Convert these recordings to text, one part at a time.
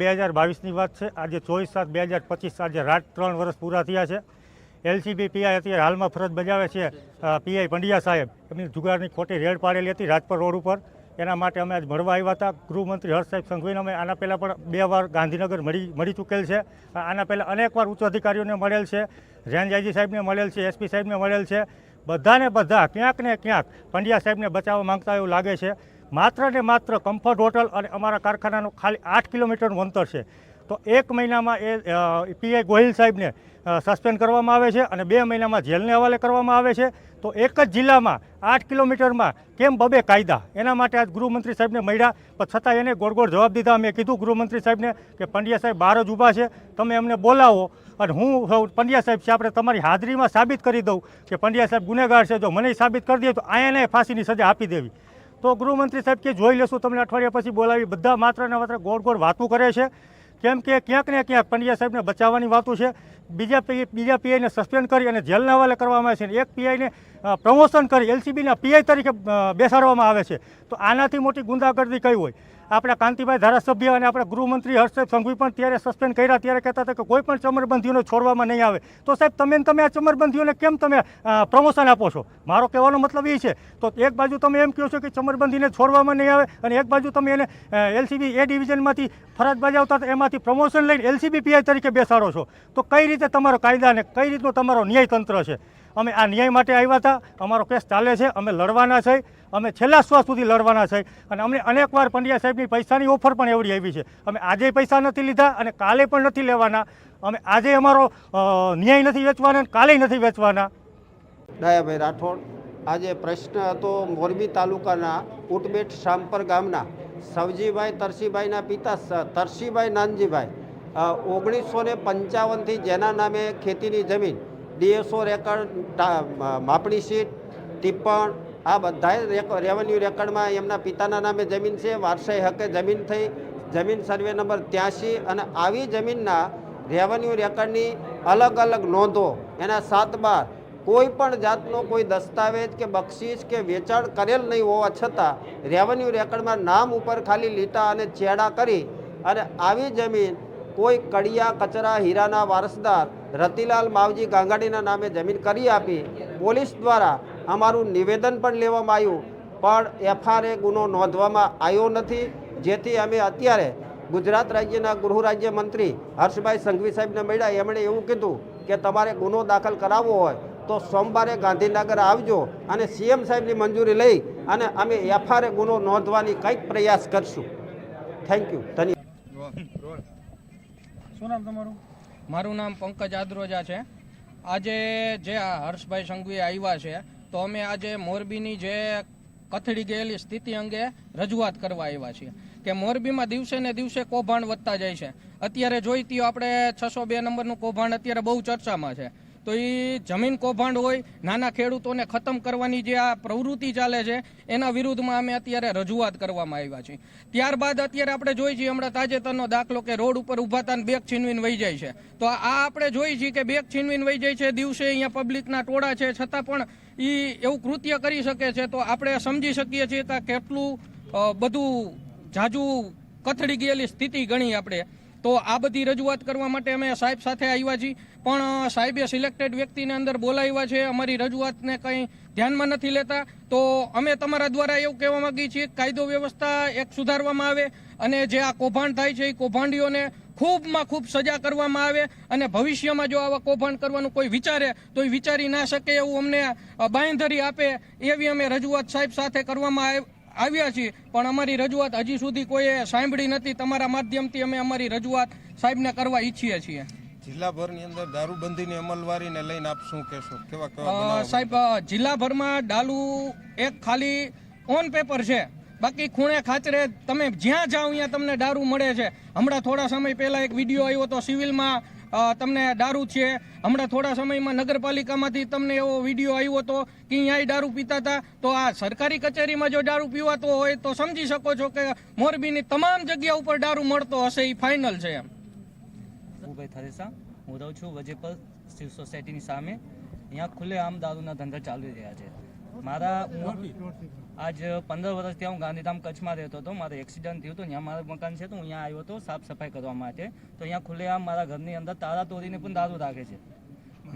2022ની વાત છે। આજે 24/7/2025 આજે રાત 3 વર્ષ પૂરા થયા છે। LCB પીઆઈ અત્યારે હાલમાં ફરજ બજાવે છે પીઆઈ પંડ્યા સાહેબ, એમની જુગારની ખોટી રેડ પાડેલી હતી રાજપર રોડ ઉપર। એના માટે અમે આજ મળવા આવ્યા હતા। ગૃહમંત્રી હર્ષ સાહેબ સંઘવીને અમે આના પહેલાં પણ 2 વાર ગાંધીનગર મળી ચૂકેલ છે। આના પહેલાં અનેકવાર ઉચ્ચ અધિકારીઓને મળેલ છે, રેન્જ આઈજી સાહેબને મળેલ છે, SP સાહેબને મળેલ છે। બધાને બધા ક્યાંક ને ક્યાંક પંડ્યા સાહેબને બચાવવા માંગતા એવું લાગે છે। માત્ર ને માત્ર કમ્ફર્ટ હોટલ અને અમારા કારખાનાનું ખાલી 8 કિલોમીટરનું અંતર છે। તો 1 મહિનામાં એ પીઆઈ ગોહિલ સાહેબને સસ્પેન્ડ કરવામાં આવે છે અને 2 મહિનામાં જેલને હવાલે કરવામાં આવે છે। તો એક જ જિલ્લામાં 8 કિલોમીટરમાં કેમ બબે કાયદા? એના માટે આજ ગૃહમંત્રી સાહેબને મળ્યા, પણ છતાં એને ગોળ જવાબ દીધા। મેં કીધું ગૃહમંત્રી સાહેબને કે પંડ્યા સાહેબ બહાર જ ઊભા છે, તમે એમને બોલાવો અને હું પંડ્યા સાહેબ છે, આપણે તમારી હાજરીમાં સાબિત કરી દઉં કે પંડ્યા સાહેબ ગુનેગાર છે। જો મને સાબિત કરી દે તો આને ફાંસીની સજા આપી દેવી। તો ગૃહમંત્રી સાહેબ કે જોઈ લેશું, તમને અઠવાડિયા પછી બોલાવી। બધા માત્ર ને માત્ર ગોળ વાતું કરે છે, કેમ કે ક્યાંક ને ક્યાંક પંડ્યા સાહેબને બચાવવાની વાતું છે। બીજા પીઆઈને સસ્પેન્ડ કરી અને જેલના હવાલે કરવામાં આવે છે, એક પીઆઈને પ્રમોશન કરી LCBના પીઆઈ તરીકે બેસાડવામાં આવે છે। તો આનાથી મોટી ગુંડાગર્દી કઈ હોય? આપણા કાંતિભાઈ ધારાસભ્ય અને આપણા ગૃહમંત્રી હર્ષ સાહેબ સંઘવી પણ ત્યારે સસ્પેન્ડ કર્યા ત્યારે કહેતા હતા કે કોઈ પણ ચમરબંધીઓને છોડવામાં નહીં આવે। તો સાહેબ તમે આ ચમરબંધીઓને કેમ તમે પ્રમોશન આપો છો? મારો કહેવાનો મતલબ એ છે। તો એક બાજુ તમે એમ કહો છો કે ચમરબંધીને છોડવામાં નહીં આવે અને એક બાજુ તમે એને LCB એ ડિવિઝનમાંથી ફરજ બજાવતા એમાંથી પ્રમોશન લઈને LCB પીઆઈ તરીકે બેસાડો છો। તો કઈ રીતે તમારો કાયદા અને કઈ રીતનો તમારો ન્યાયતંત્ર છે? અમે આ ન્યાય માટે આવ્યા હતા। અમારો કેસ ચાલે છે, અમે લડવાના છે, અમે છેલ્લા શ્વાસ સુધી લડવાના છે। અને અમને અનેકવાર પંડ્યા સાહેબની પૈસાની ઓફર પણ એવડી આવી છે। અમે આજે પૈસા નથી લીધા અને કાલે પણ નથી લેવાના। અમે આજે અમારો ન્યાય નથી વેચવાના, કાલે નથી વેચવાના। ડાયાભાઈ રાઠોડ, આજે પ્રશ્ન હતો મોરબી તાલુકાના ઉટબેટ શામપર ગામના સવજીભાઈ તરસીભાઈના પિતા તરસીભાઈ નાનજીભાઈ 1955થી જેના નામે ખેતીની જમીન DSO રેકર્ડ, માપણી શીટ, ટિપ્પણ આ બધા રેવન્યુ રેકર્ડમાં એમના પિતાના નામે જમીન છે। વારસાઈ હકે જમીન થઈ, જમીન સર્વે નંબર 83 અને આવી જમીનના રેવન્યુ રેકર્ડની અલગ નોંધો એના 7/12 કોઈ પણ જાતનો કોઈ દસ્તાવેજ કે બક્ષિસ કે વેચાણ કરેલ નહીં હોવા છતાં રેવન્યુ રેકર્ડમાં નામ ઉપર ખાલી લીટા અને ચેડા કરી અને આવી જમીન કોઈ કડિયા કચરા હીરાના વારસદાર રતિલાલ માવજી ગાંગાડીના નામે જમીન કરી આપી। પોલીસ દ્વારા અમારું નિવેદન પણ લેવામાં આવ્યું, પણ FRA ગુનો નોંધવામાં આવ્યો નથી। જેથી અમે અત્યારે ગુજરાત રાજ્યના ગૃહ રાજ્યમંત્રી હર્ષભાઈ સંઘવી સાહેબને મળ્યા। એમણે એવું કીધું કે તમારે ગુનો દાખલ કરાવવો હોય તો સોમવારે ગાંધીનગર આવજો અને CM સાહેબની મંજૂરી લઈ અને અમે FRA ગુનો નોંધવાની કંઈક પ્રયાસ કરશું। થેન્ક યુ, ધન્યવાદ। શું નામ તમારું? મારું નામ પંકજ આદ્રોજા છે। આજે જે હર્ષભાઈ સંઘવી આવ્યા છે, તો અમે આજે મોરબીની જે કથળી ગયેલી સ્થિતિ અંગે રજૂઆત કરવા આવ્યા છીએ કે મોરબીમાં દિવસે ને દિવસે કૌભાંડ વધતા જાય છે। અત્યારે જોઈતી આપણે 602 નંબરનું કૌભાંડ અત્યારે બહુ ચર્ચામાં છે। તો એ જમીન કૌભાંડ હોય, નાના ખેડૂતોને ખતમ કરવાની જે આ પ્રવૃત્તિ ચાલે છે એના વિરુદ્ધમાં અમે અત્યારે રજૂઆત કરવામાં આવ્યા છીએ। ત્યારબાદ અત્યારે આપણે જોઈ છીએ હમણાં તાજેતરનો દાખલો કે રોડ ઉપર ઊભા હતા ને બેગ છીનવીને વહી જાય છે। તો આ આપણે જોઈ છીએ કે બેગ છીનવીને વહી જાય છે, દિવસે અહીંયા પબ્લિકના ટોળા છે, છતાં પણ એ એવું કૃત્ય કરી શકે છે। તો આપણે સમજી શકીએ છીએ કે કેટલું બધું જાજુ કથળી ગયેલી સ્થિતિ ગણી આપણે। તો આ બધી રજૂઆત કરવા માટે અમે સાહેબ સાથે આવ્યા છીએ, પણ સાહેબે સિલેક્ટેડ વ્યક્તિને અંદર બોલાવ્યા છે, અમારી રજૂઆતને કંઈ ધ્યાનમાં નથી લેતા। તો અમે તમારા દ્વારા એવું કહેવા માંગીએ છીએ કે કાયદો વ્યવસ્થા એક સુધારવામાં આવે અને જે આ કૌભાંડ થાય છે એ કૌભાંડીઓને ખૂબમાં ખૂબ સજા કરવામાં આવે અને ભવિષ્યમાં જો આવા કૌભાંડ કરવાનું કોઈ વિચારે તો એ વિચારી ના શકે એવું અમને બાંયધરી આપે એવી અમે રજૂઆત સાહેબ સાથે કરવામાં આવ્યા છીએ, પણ અમારી રજૂઆત હજી સુધી કોઈએ સાંભળી નથી। તમારા માધ્યમથી અમે અમારી રજૂઆત સાહેબને કરવા ઈચ્છીએ છીએ। જિલ્લાભરની અંદર દારૂબંધીની અમલવારીને લઈને આપ શું કહેશો? કેવા સાહેબ, જિલ્લાભરમાં ડાલુ એક ખાલી ઓન પેપર છે, બાકી ખૂણે ખાચરે તમે જ્યાં જાઓ ત્યાં તમને દારૂ મળે છે। હમણાં થોડા સમય પહેલા એક વિડીયો આવ્યો હતો, સિવિલમાં તમને દારૂ છે। હમણાં થોડા સમયમાં નગરપાલિકામાંથી તમને એવો વિડીયો આવ્યો હતો કે અહીંયા દારૂ પીતા હતા। તો આ સરકારી કચેરીમાં જો દારૂ પીવાતો હોય તો સમજી શકો છો કે મોરબીની તમામ જગ્યા ઉપર દારૂ મળતો હશે, એ ફાઇનલ છે। હું રહું છું વજેપર શિવ સોસાયટીની સામે। અહીંયા ખુલ્લેઆમ દારૂના ધંધા ચાલી રહ્યા છે। મારા આજ 15 વર્ષથી હું ગાંધીધામ કચ્છમાં રહેતો હતો. મારે એક્સિડન્ટ થયું હતું, ત્યાં મારું મકાન છે તો હું અહીંયા આવ્યો હતો સાફ સફાઈ કરવા માટે. તો અહીંયા ખુલ્લેઆમ મારા ઘરની અંદર તાળા તોડીને પણ દારૂ રાખે છે.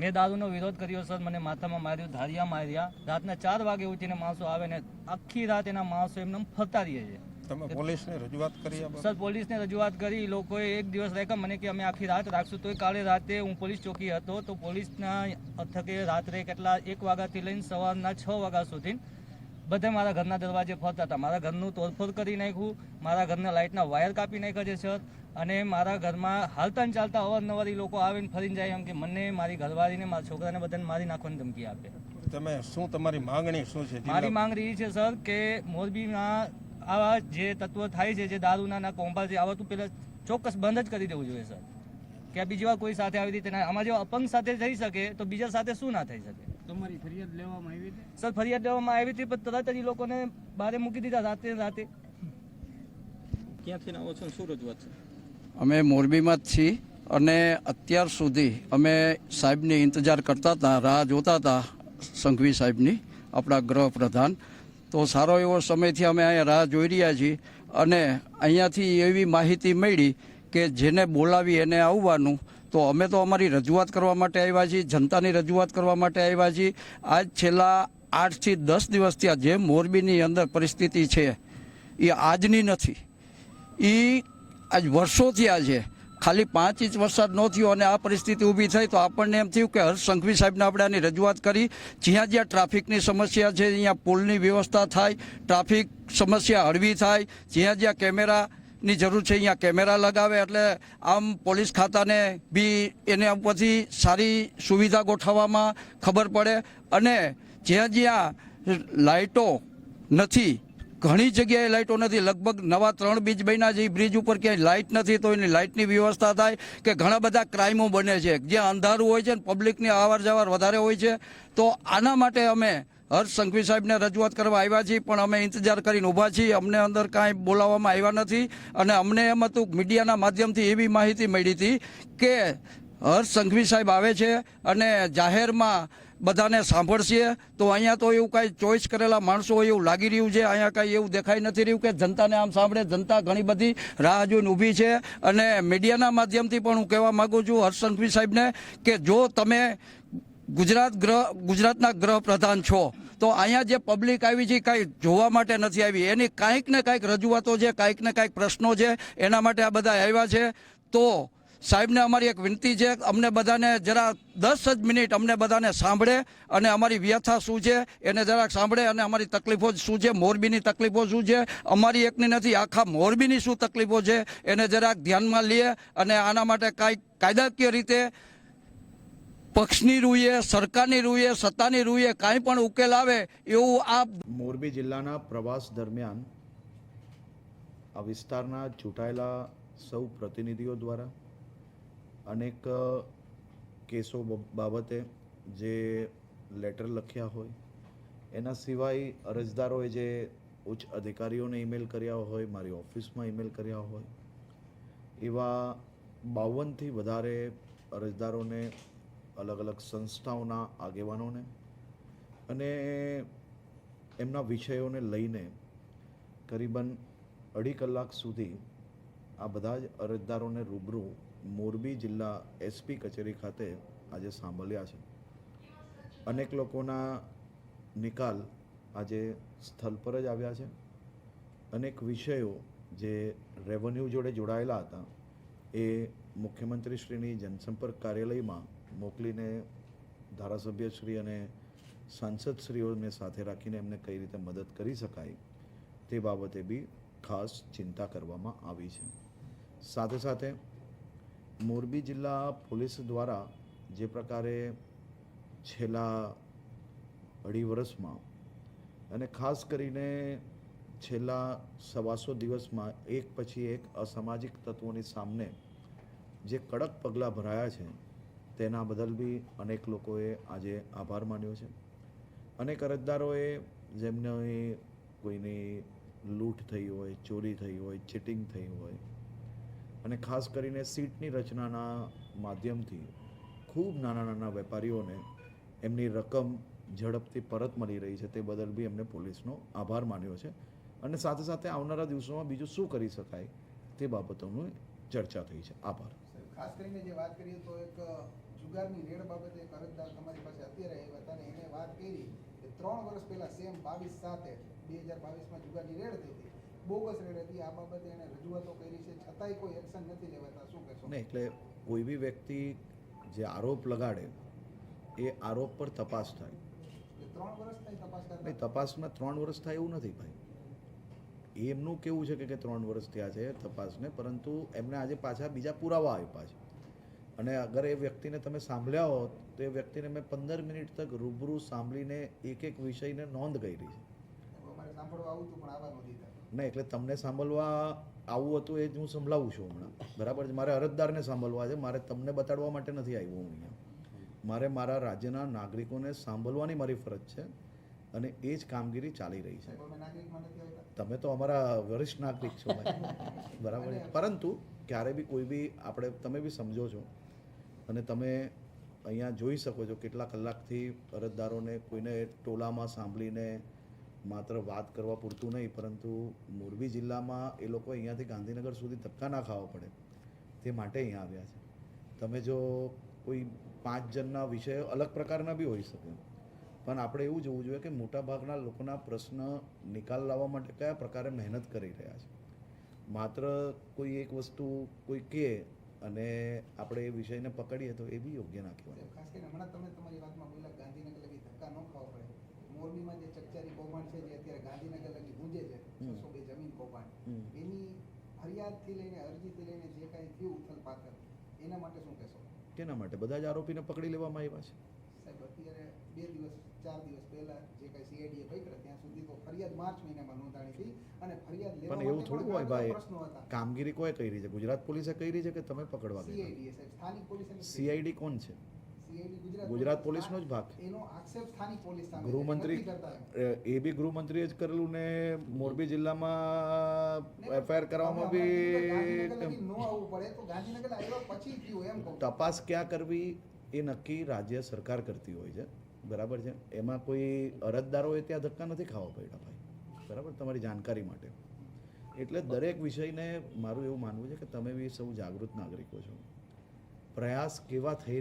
મેં દારૂનો વિરોધ કર્યો સર, મને માથામાં માર્યું, ધારિયા માર્યા. રાતના 4 વાગે ઉઠીને માણસો આવે ને આખી રાત એના માણસો એમને ફરતા રહે છે. તમે પોલીસને રજૂઆત કરી આ બાબતે? સર પોલીસને રજૂઆત કરી, એ લોકોએ એક દિવસ રાખ્યા મને કે અમે આખી રાત રાખશું. તો કાલે રાતે હું પોલીસ ચોકી હતો તો પોલીસના થકે રાત્રે કેટલા 1 વાગ્યાથી લઈને સવારના 6 વાગ્યા સુધી બધા મારા ઘરના દરવાજે ફરતા હતા. મારા ઘરનું તોડફોડ કરી નાખ્યું, મારા ઘરના લાઇટના વાયર કાપી નાખ્યા છે સર. અને મારા ઘરમાં હાલતા ને ચાલતા અવારનવાર એ લોકો આવીને ફરીને જાય એમ કે મને, મારી ઘરવાળીને, મારા છોકરાને બધાને મારી નાખવાની ધમકી આપે. તમે શું, તમારી માંગણી શું છે? મારી માંગણી એ છે સર કે મોરબીમાં આવા જે તત્વો થાય છે, જે દારૂના કોમ્પાલ છે, આવા તો પહેલાં ચોક્કસ બંધ જ કરી દેવું જોઈએ સર. કે બીજી વાર કોઈ સાથે આવી રીતે આમાં જો અપંગ સાથે થઈ શકે તો બીજા સાથે શું ના થઈ શકે? તમારી ફરિયાદ લેવામાં આવી હતી? સર ફરિયાદ લેવામાં આવી હતી, પણ તરત જ એ લોકોને બહાર મૂકી દીધા રાતે. ક્યાંથી આવો છો, શું રજૂઆત છે? અમે મોરબીમાં જ છીએ અને અત્યાર સુધી અમે સાહેબની ઇંતજાર કરતા હતા, રાહ જોતા હતા સંઘવી સાહેબની, આપણા ગૃહપ્રધાન. તો સારો એવો સમયથી અમે અહીંયા રાહ જોઈ રહ્યા છીએ અને અહીંયાથી એવી માહિતી મળી કે જેને બોલાવી એને આવવાનું. તો અમે તો અમારી રજૂઆત કરવા માટે આવ્યા છીએ, જનતાની રજૂઆત કરવા માટે આવ્યા છીએ. આજ છેલ્લા 8 થી 10 દિવસથી આ જે મોરબીની અંદર પરિસ્થિતિ છે એ આજની નથી, એ આજ વર્ષોથી આ છે. ખાલી 5 ઇંચ વરસાદ ન થયો અને આ પરિસ્થિતિ ઊભી થઈ તો આપણને એમ થયું કે હર્ષ સંઘવી સાહેબને આપણે આની રજૂઆત કરી. જ્યાં જ્યાં ટ્રાફિકની સમસ્યા છે અહીંયા પુલની વ્યવસ્થા થાય, ટ્રાફિક સમસ્યા હળવી થાય, જ્યાં જ્યાં કેમેરાની જરૂર છે અહીંયા કેમેરા લગાવે, એટલે આમ પોલીસ ખાતાને બી એને ઉપરથી સારી સુવિધા ગોઠવવામાં ખબર પડે. અને જ્યાં જ્યાં લાઇટો નથી, ઘણી જગ્યાએ લાઇટો નથી, લગભગ નવા 3 બ્રિજ બન્યા છે, બ્રિજ ઉપર ક્યાંય લાઇટ નથી તો એની લાઇટની વ્યવસ્થા થાય. કે ઘણા બધા ક્રાઇમો બને છે જ્યાં અંધારું હોય છે ને પબ્લિકની આવર જવર વધારે હોય છે. તો આના માટે અમે હર્ષ સંઘવી સાહેબને રજૂઆત કરવા આવ્યા છીએ, પણ અમે ઇંતજાર કરીને ઊભા છીએ. અમને અંદર કાંઈ બોલાવવામાં આવ્યા નથી અને અમને એમ હતું મીડિયાના માધ્યમથી એવી માહિતી મળી હતી કે હર્ષ સંઘવી સાહેબ આવે છે અને જાહેરમાં બધાને સાંભળશે. તો અહીંયા તો એવું કાંઈ ચોઈસ કરેલા માણસો હોય એવું લાગી રહ્યું છે. અહીંયા કાંઈ એવું દેખાઈ નથી રહ્યું કે જનતાને આમ સાંભળે. જનતા ઘણી બધી રાહ જોઈને ઊભી છે અને મીડિયાના માધ્યમથી પણ હું કહેવા માગું છું હર્ષ સંઘવી સાહેબને કે જો તમે ગુજરાતના ગૃહપ્રધાન છો તો અહીંયા જે પબ્લિક આવી છે કાંઈ જોવા માટે નથી આવી, એની કાંઈક ને કાંઈક રજૂઆતો છે, કાંઈક ને કાંઈક પ્રશ્નો છે, એના માટે આ બધા આવ્યા છે. તો સાહેબને અમારી એક વિનંતી છે, અમને બધાને જરા 10 જ મિનિટ અમને બધાને સાંભળે અને અમારી વ્યથા શું છે એને જરાક સાંભળે અને અમારી તકલીફો શું છે, મોરબીની તકલીફો શું છે, અમારી એકની નથી આખા મોરબીની શું તકલીફો છે એને જરાક ધ્યાનમાં લે અને આના માટે કાંઈક કાયદાકીય રીતે પક્ષની રૂએ, સરકારની રૂએ, સત્તાની રૂએ કાંઈ પણ ઉકેલ આવે એવું આ મોરબી જિલ્લાના પ્રવાસ દરમિયાન આ વિસ્તારના ચૂંટાયેલા સૌ પ્રતિનિધિઓ દ્વારા અનેક કેસો બાબતે જે લેટર લખ્યા હોય, એના સિવાય અરજદારોએ જે ઉચ્ચ અધિકારીઓને ઈમેલ કર્યા હોય, મારી ઓફિસમાં ઈમેલ કર્યા હોય, એવા 52થી વધારે અરજદારોને, અલગ અલગ સંસ્થાઓના આગેવાનોને અને એમના વિષયોને લઈને કરીબન 2.5 કલાક સુધી આ બધા જ અરજદારોને રૂબરૂ મોરબી જિલ્લા એસપી કચેરી ખાતે આજે સાંભળ્યા છે. અનેક લોકોના નિકાલ આજે સ્થળ પર જ આવ્યા છે. અનેક વિષયો જે રેવન્યુ જોડે જોડાયેલા હતા એ મુખ્યમંત્રીશ્રીની જનસંપર્ક કાર્યાલયમાં મોકલીને ધારાસભ્યશ્રી અને સાંસદશ્રીઓને સાથે રાખીને એમને કઈ રીતે મદદ કરી શકાય તે બાબતે બી ખાસ ચિંતા કરવામાં આવી છે. સાથે સાથે મોરબી જિલ્લા પોલીસ દ્વારા જે પ્રકારે છેલ્લા 2.5 વર્ષમાં અને ખાસ કરીને છેલ્લા 125 દિવસમાં એક પછી એક અસામાજિક તત્વોની સામે જે કડક પગલાં ભરાયા છે તેના બદલ બી અનેક લોકોએ આજે આભાર માન્યો છે. અનેક અરજદારોએ જેમને કોઈની લૂંટ થઈ હોય, ચોરી થઈ હોય, ચીટિંગ થઈ હોય અને ખાસ કરીને સીટની રચનાના માધ્યમથી ખૂબ નાના નાના વેપારીઓને એમની રકમ ઝડપથી પરત મળી રહી છે તે બદલ બી એમને પોલીસનો આભાર માન્યો છે અને સાથે સાથે આવનારા દિવસોમાં બીજું શું કરી શકાય તે બાબતોની ચર્ચા થઈ છે. આભાર. ખાસ કરીને જે વાત કરીએ તો એક જુગારની રેડ બાબતે એક અરજદાર તમારી પાસે અત્યારે આવ્યા હતા અને એને વાત કરી કે 3 વર્ષ પહેલા સેમ 22/7/2022માં જુગારની રેડ થઈ હતી, બોગસ રેડ હતી. આ બાબતે એને રજૂઆતો કરી છે, છતાંય કોઈ એક્શન નથી લેવાતા. શું કહેશો? ને એટલે કોઈ બી વ્યક્તિ જે આરોપ લગાડે એ આરોપ પર તપાસ થાય. એટલે 3 વર્ષ થઈ તપાસ કરતા. નહીં, તપાસમાં 3 વર્ષ થાય એવું નથી ભાઈ. એમનું કેવું છે કે 3 વર્ષ થયા છે તપાસને, પરંતુ એમને આજે પાછા બીજા પુરાવા આપ્યા છે અને અગર એ વ્યક્તિને તમે સાંભળ્યા હોત તો એ વ્યક્તિને મેં 15 મિનિટ તક રૂબરૂ સાંભળીને એક વિષયને નોંધ કરી છે. અમારે સાંભળવા આવું હતું પણ આવવા નહોતી થતું. નહીં, એટલે તમને સાંભળવા આવું હતું એ જ હું સંભળાવું છું હમણાં, બરાબર છે. મારે અરજદારને સાંભળવા છે, મારે તમને બતાડવા માટે નથી આવ્યો હું અહીંયા. મારે મારા રાજ્યના નાગરિકોને સાંભળવાની મારી ફરજ છે અને એ જ કામગીરી ચાલી રહી છે. અમે નાગરિકમાં નથી આવતા. તમે તો અમારા વરિષ્ઠ નાગરિક છો ભાઈ, બરાબર છે. પરંતુ ક્યારે બી કોઈ બી આપણે, તમે બી સમજો છો અને તમે અહીંયા જોઈ શકો છો કેટલા કલાકથી અરજદારોને કોઈને ટોલામાં સાંભળીને માત્ર વાત કરવા પૂરતું નહીં, પરંતુ મોરબી જિલ્લામાં એ લોકો અહીંયાથી ગાંધીનગર સુધી ધક્કા ના ખાવા પડે તે માટે અહીંયા આવ્યા છે. તમે જો કોઈ 5 જણના વિષયો અલગ પ્રકારના બી હોઈ શકે, પણ આપણે એવું જોવું જોઈએ કે મોટાભાગના લોકોના પ્રશ્ન નિકાલ લાવવા માટે કયા પ્રકારે મહેનત કરી રહ્યા છે. માત્ર કોઈ એક વસ્તુ કોઈ કહે અને આપણે એ વિષયને પકડીએ તો એ બી યોગ્ય ના કહેવાય. ખાસ કરીને હમણાં તમે તમારી વાતમાં બોલ્યા ગાંધીનગર લગી ધક્કા ન ખાવા પડે. મોરબીમાં જે ચકચારી કૌભાંડ છે જે અત્યારે ગાંધીનગર લગી ગુંજે છે, 602 જમીન કૌભાંડ, એની ફરિયાદથી લઈને અરજીથી લઈને જે કાંઈ થયું ઉથલ પાથલ, એના માટે શું કહેશો? કેના માટે? બધા જ આરોપીને પકડી લેવામાં આવ્યા છે. સાહેબ અત્યારે 2 દિવસ 4 દિવસ પહેલા જે કાંઈ સીઆઈડીએ પકડ્યા ત્યાં સુધી તો ફરિયાદ માર્ચ મહિનામાં નોંધાણી હતી અને ફરિયાદ લેવા પણ એવું માટે થોડું પણ હોય ઘણા ભાઈ, બધા પ્રશ્નો હતા. કામગીરી કોઈ કરી છે? ગુજરાત પોલીસે કરી છે કે તમે પકડવા ગયા? સીઆઈડીએ સાહેબ, સ્થાનિક પોલીસ અને સીઆઈડી કોણ છે? સીઆઈડી ગુજરાત પોલીસનો જ ભાગ. એનો આક્ષેપ સ્થાનિક પોલીસ સામે છે. ગૃહમંત્રી, નથી કરતા એમ. એ બી ગૃહમંત્રીએ જ કરેલું ને મોરબી જિલ્લામાં એફઆઈઆર કરવામાં ગાંધીનગર લગી બી ન આવવું પડે તો ગાંધીનગર આવ્યા પછી થયું એમ કહું. તપાસ ક્યાં કરવી એ નક્કી રાજ્ય સરકાર કરતી હોય છે, બરાબર છે. એમાં કોઈ અરજદારોએ ત્યાં ધક્કા નથી ખાવા પડ્યા ભાઈ, બરાબર, તમારી જાણકારી માટે. એટલે દરેક વિષયને મારું એવું માનવું છે કે તમે બી સૌ જાગૃત નાગરિકો છો. પ્રયાસ કેવા થઈ